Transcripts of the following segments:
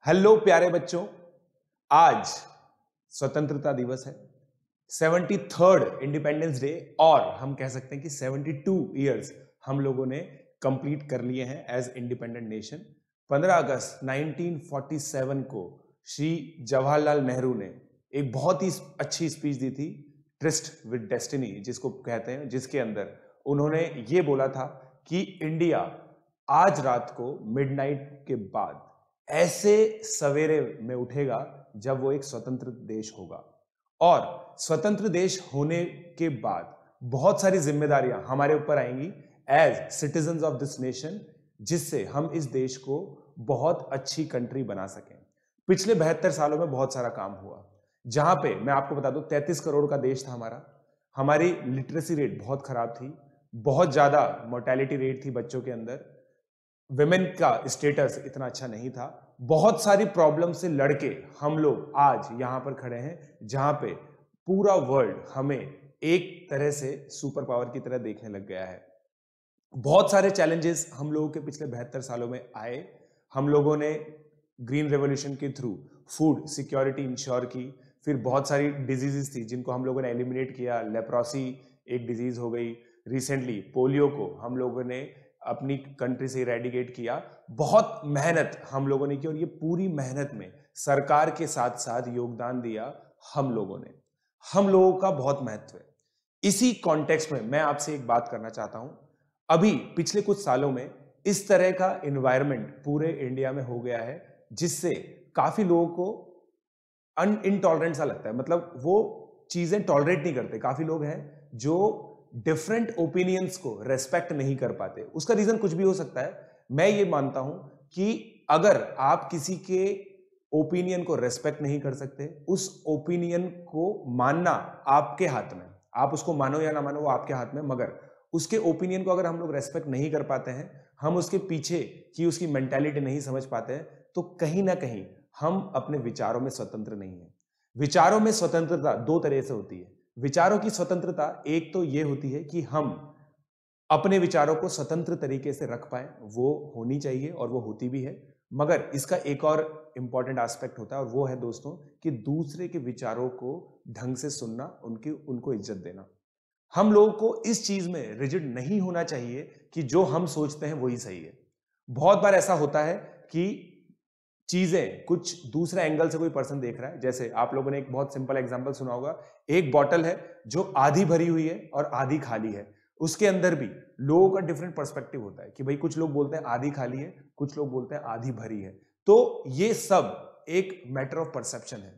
Hello प्यारे बच्चों, आज स्वतंत्रता दिवस है, 73rd इंडिपेंडेंस डे, और हम कह सकते हैं कि 72 ईयर्स हम लोगों ने कंप्लीट कर लिए हैं एज इंडिपेंडेंट नेशन। 15 अगस्त 1947 को श्री जवाहरलाल नेहरू ने एक बहुत ही अच्छी स्पीच दी थी, ट्रिस्ट विद डेस्टिनी जिसको कहते हैं, जिसके अंदर उन्होंने ये बोला था कि इंडिया आज रात को मिडनाइट के बाद ऐसे सवेरे में उठेगा जब वो एक स्वतंत्र देश होगा, और स्वतंत्र देश होने के बाद बहुत सारी जिम्मेदारियां हमारे ऊपर आएंगी as citizens of this nation, जिससे हम इस देश को बहुत अच्छी कंट्री बना सकें। पिछले 72 सालों में बहुत सारा काम हुआ, जहां पे मैं आपको बता दूं 33 करोड़ का देश था हमारा। हमारी लिटरेसी रेट बहुत खराब थी, बहुत ज्यादा मोर्टेलिटी रेट थी बच्चों के अंदर, विमेन का स्टेटस इतना अच्छा नहीं था। बहुत सारी प्रॉब्लम से लड़के हम लोग आज यहां पर खड़े हैं, जहां पे पूरा वर्ल्ड हमें एक तरह से सुपर पावर की तरह देखने लग गया है। बहुत सारे चैलेंजेस हम लोगों के पिछले 72 सालों में आए। हम लोगों ने ग्रीन रेवोल्यूशन के थ्रू फूड सिक्योरिटी इंश्योर की, फिर बहुत सारी डिजीजेस थी जिनको हम लोगों ने एलिमिनेट किया। लेप्रोसी एक डिजीज हो गई, रिसेंटली पोलियो को हम लोगों ने अपनी कंट्री से इरेडिकेट किया। बहुत मेहनत हम लोगों ने की, और ये पूरी मेहनत में सरकार के साथ साथ योगदान दिया हम लोगों ने। हम लोगों का बहुत महत्व है। इसी कॉन्टेक्स्ट में मैं आपसे एक बात करना चाहता हूं। अभी पिछले कुछ सालों में इस तरह का एनवायरनमेंट पूरे इंडिया में हो गया है, जिससे काफी लोगों को इनटॉलरेंट सा लगता है, मतलब वो चीजें टॉलरेट नहीं करते। काफी लोग हैं जो डिफरेंट ओपिनियंस को रेस्पेक्ट नहीं कर पाते। उसका रीजन कुछ भी हो सकता है। मैं ये मानता हूं कि अगर आप किसी के ओपिनियन को रेस्पेक्ट नहीं कर सकते, उस ओपिनियन को मानना आपके हाथ में, आप उसको मानो या ना मानो वो आपके हाथ में, मगर उसके ओपिनियन को अगर हम लोग रेस्पेक्ट नहीं कर पाते हैं, हम उसके पीछे की उसकी मेंटालिटी नहीं समझ पाते हैं, तो कहीं ना कहीं हम अपने विचारों में स्वतंत्र नहीं है। विचारों में स्वतंत्रता दो तरह से होती है। विचारों की स्वतंत्रता एक तो ये होती है कि हम अपने विचारों को स्वतंत्र तरीके से रख पाए, वो होनी चाहिए और वो होती भी है। मगर इसका एक और इंपॉर्टेंट एस्पेक्ट होता है, और वो है दोस्तों कि दूसरे के विचारों को ढंग से सुनना, उनको इज्जत देना। हम लोगों को इस चीज में रिजिड नहीं होना चाहिए कि जो हम सोचते हैं वही सही है। बहुत बार ऐसा होता है कि चीजें कुछ दूसरे एंगल से कोई पर्सन देख रहा है। जैसे आप लोगों ने एक बहुत सिंपल एग्जांपल सुना होगा, एक बॉटल है जो आधी भरी हुई है और आधी खाली है। उसके अंदर भी लोगों का डिफरेंट पर्सपेक्टिव होता है कि भाई कुछ लोग बोलते हैं आधी खाली है, कुछ लोग बोलते हैं आधी भरी है। तो ये सब एक मैटर ऑफ परसेप्शन है।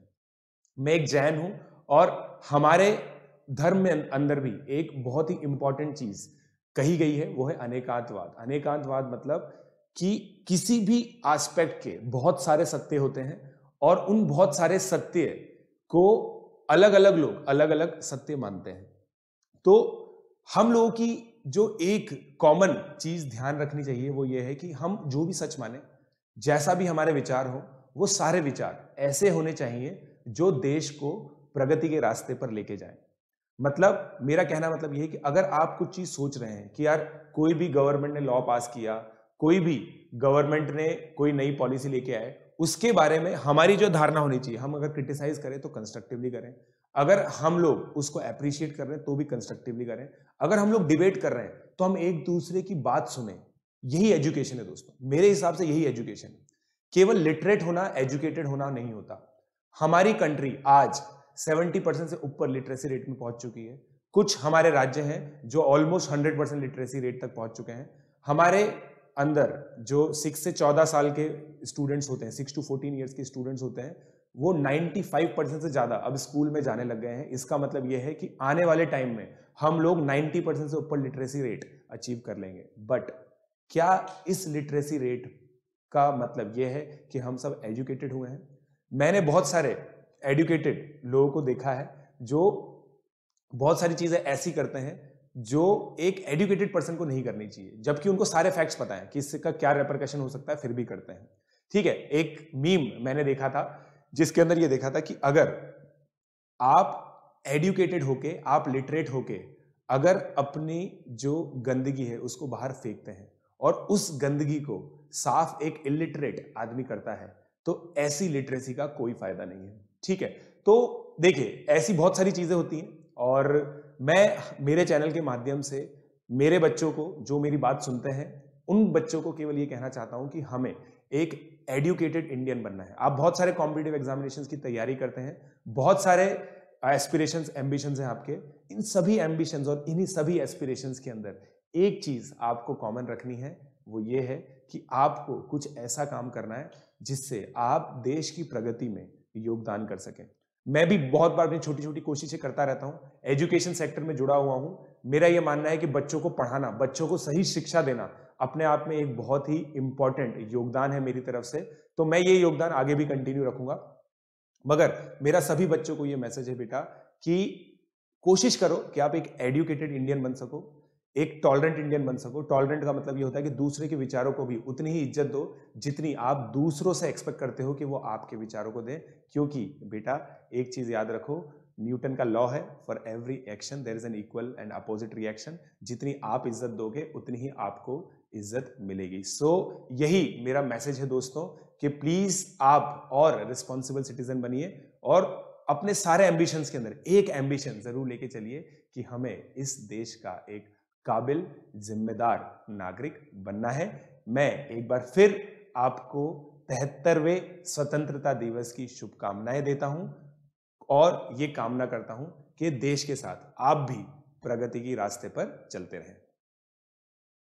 मैं एक जैन हूं, और हमारे धर्म में अंदर भी एक बहुत ही इंपॉर्टेंट चीज कही गई है, वो है अनेकांतवाद। अनेकांतवाद मतलब कि किसी भी एस्पेक्ट के बहुत सारे सत्य होते हैं, और उन बहुत सारे सत्य को अलग अलग लोग अलग अलग सत्य मानते हैं। तो हम लोगों की जो एक कॉमन चीज ध्यान रखनी चाहिए वो ये है कि हम जो भी सच माने, जैसा भी हमारे विचार हो, वो सारे विचार ऐसे होने चाहिए जो देश को प्रगति के रास्ते पर लेके जाए। मतलब मेरा कहना मतलब ये है कि अगर आप कुछ चीज सोच रहे हैं कि यार कोई भी गवर्नमेंट ने लॉ पास किया, कोई भी गवर्नमेंट ने कोई नई पॉलिसी लेके आए, उसके बारे में हमारी जो धारणा होनी चाहिए, हम अगर क्रिटिसाइज करें तो कंस्ट्रक्टिवली करें। अगर हम लोग उसको अप्रिशिएट कर रहे हैं तो भी कंस्ट्रक्टिवली करें। अगर हम लोग डिबेट कर रहे हैं तो हम एक दूसरे की बात सुने। यही एजुकेशन है दोस्तों, मेरे हिसाब से यही एजुकेशन है। केवल लिटरेट होना, एजुकेटेड होना नहीं होता। हमारी कंट्री आज 70% से ऊपर लिटरेसी रेट में पहुंच चुकी है। कुछ हमारे राज्य हैं जो ऑलमोस्ट 100% लिटरेसी रेट तक पहुंच चुके हैं। हमारे अंदर जो 6 से 14 साल के स्टूडेंट्स होते हैं, 6 to 14 ईयर्स के स्टूडेंट्स होते हैं, वो 95% से ज्यादा अब स्कूल में जाने लग गए हैं। इसका मतलब यह है कि आने वाले टाइम में हम लोग 90% से ऊपर लिटरेसी रेट अचीव कर लेंगे। बट क्या इस लिटरेसी रेट का मतलब यह है कि हम सब एजुकेटेड हुए हैं? मैंने बहुत सारे एजुकेटेड लोगों को देखा है जो बहुत सारी चीजें ऐसी करते हैं जो एक एजुकेटेड पर्सन को नहीं करनी चाहिए, जबकि उनको सारे फैक्ट्स पता है कि इसका क्या रेपरकशन हो सकता है, फिर भी करते हैं। ठीक है, एक मीम मैंने देखा था जिसके अंदर ये देखा था कि अगर आप एजुकेटेड होके, आप लिटरेट होके अगर अपनी जो गंदगी है उसको बाहर फेंकते हैं, और उस गंदगी को साफ एक इलिटरेट आदमी करता है, तो ऐसी लिटरेसी का कोई फायदा नहीं है। ठीक है, तो देखिए ऐसी बहुत सारी चीजें होती हैं और मैं मेरे चैनल के माध्यम से मेरे बच्चों को, जो मेरी बात सुनते हैं, उन बच्चों को केवल ये कहना चाहता हूं कि हमें एक एडुकेटेड इंडियन बनना है। आप बहुत सारे कॉम्पिटिटिव एग्जामिनेशंस की तैयारी करते हैं, बहुत सारे एस्पिरेशंस, एम्बिशंस हैं आपके। इन सभी एम्बिशंस और इन्हीं सभी एस्पिरेशंस के अंदर एक चीज आपको कॉमन रखनी है, वो ये है कि आपको कुछ ऐसा काम करना है जिससे आप देश की प्रगति में योगदान कर सकें। मैं भी बहुत बार अपनी छोटी छोटी कोशिशें करता रहता हूं, एजुकेशन सेक्टर में जुड़ा हुआ हूं। मेरा यह मानना है कि बच्चों को पढ़ाना, बच्चों को सही शिक्षा देना अपने आप में एक बहुत ही इंपॉर्टेंट योगदान है मेरी तरफ से। तो मैं ये योगदान आगे भी कंटिन्यू रखूंगा। मगर मेरा सभी बच्चों को ये मैसेज है बेटा कि कोशिश करो कि आप एक एडुकेटेड इंडियन बन सको, एक टॉलरेंट इंडियन बन सको। टॉलरेंट का मतलब ये होता है कि दूसरे के विचारों को भी उतनी ही इज्जत दो जितनी आप दूसरों से एक्सपेक्ट करते हो कि वो आपके विचारों को दें। क्योंकि बेटा एक चीज याद रखो, न्यूटन का लॉ है, for every action there is an equal and opposite reaction. जितनी आप इज्जत दोगे उतनी ही आपको इज्जत मिलेगी। सो यही मेरा मैसेज है दोस्तों कि प्लीज आप और रिस्पॉन्सिबल सिटीजन बनिए और अपने सारे एम्बिशंस के अंदर एक एम्बिशन जरूर लेके चलिए कि हमें इस देश का एक काबिल, जिम्मेदार नागरिक बनना है। मैं एक बार फिर आपको 73वें स्वतंत्रता दिवस की शुभकामनाएं देता हूं और ये कामना करता हूं कि देश के साथ आप भी प्रगति की रास्ते पर चलते रहें।